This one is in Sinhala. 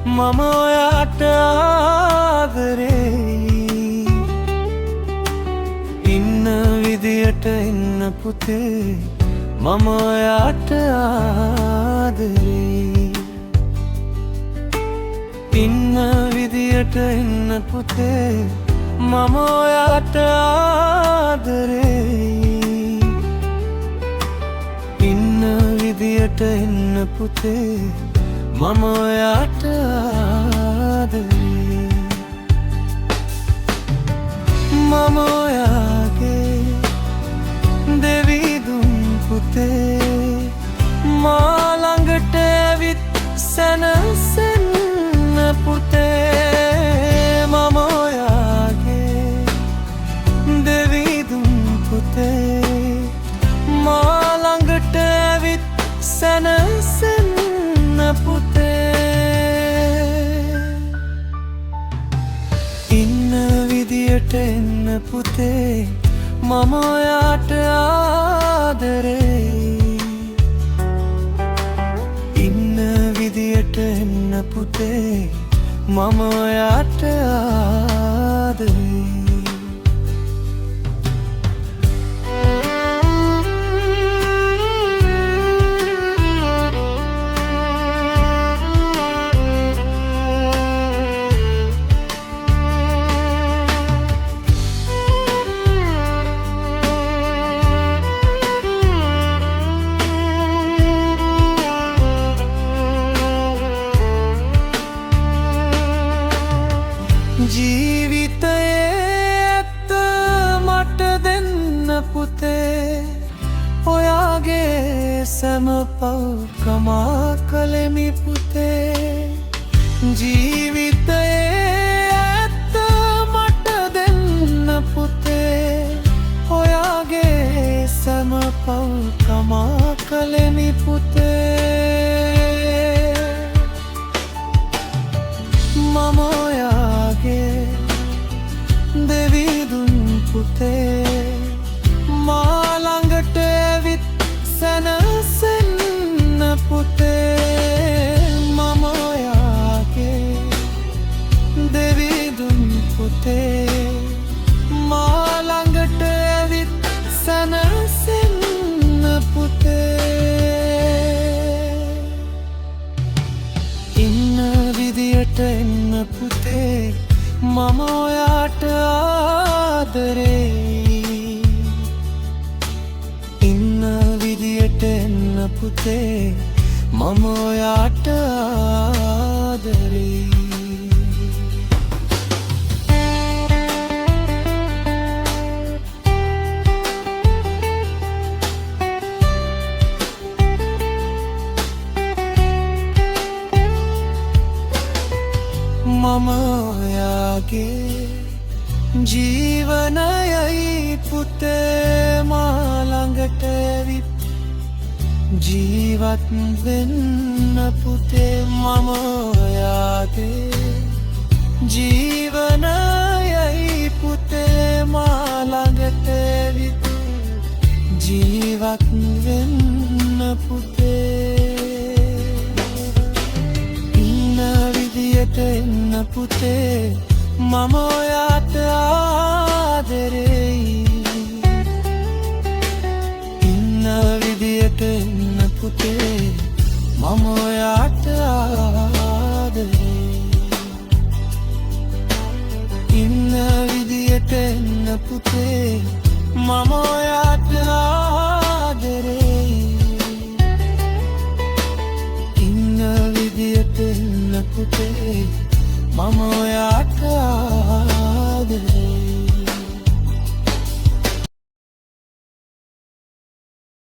මම ඔයාට ආදරෙයි. ඉන්න විදියට ඉන්න පුතේ මම ඔයාට ආදරෙයි. ඉන්න විදියට ඉන්න පුතේ මම ඔයාට ආදරෙයි. ඉන්න විදියට ඉන්න පුතේ මම ඔයාට ආදරෙයි. මම ඔයාගේ දෙවිදුන් පුතේ මා ළඟට ඇවිත් සැනසෙන්න පුතේ. මම ඔයාගේ දෙවිදුන් පුතේ මා ළඟට ඇවිත් සැනසෙන්න පුතේ. ඉන්න විදියට එන්න පුතේ මම ඔයාට ආදරෙයි. ඉන්න විදියට එන්න පුතේ මම ඔයාට ආදරෙයි. ජීවිතයේ ඇත්ත මට දෙන්න පුතේ ඔයාගේ සැම පව්කමා කළෙමි පුතේ. ජීවිතයේ ඇත්ත මට දෙන්න පුතේ ඔයාගේ සැම පව්කමා කළෙමි පුතේ. මම දෙවිදුන් පුතේ මා ළඟට ඇවිත් සැනසෙන්න පුතේ. මම ඔයාගේ දෙවිදුන් පුතේ මා ළඟට ඇවිත් සැනසෙන්න පුතේ. ඉන්න විදියට එන්න පුතේ මම ඔයාට ආදරෙයි. ඉන්න විදියට එන්න පුතේ මම ඔයාට ආදරෙයි. මම ඔයාගේ ජීවනයයි පුතේ මා ළඟට ඇවිත් ජීවත් වෙන්න පුතේ. මම ඔයාගේ ජීවනයයි පුතේ මා ළඟට ඇවිත් ජීවත් වෙන්න පුතේ. එන්න පුතේ මම ඔයාට ආදරෙයි. ඉන්න විදියට එන්න පුතේ මම ඔයාට ආදරෙයි. ඉන්න විදියට එන්න පුතේ මම ඔයාට ආදරෙයි. ඉන්න විදියට එන්න පුතේ මම ඔයාට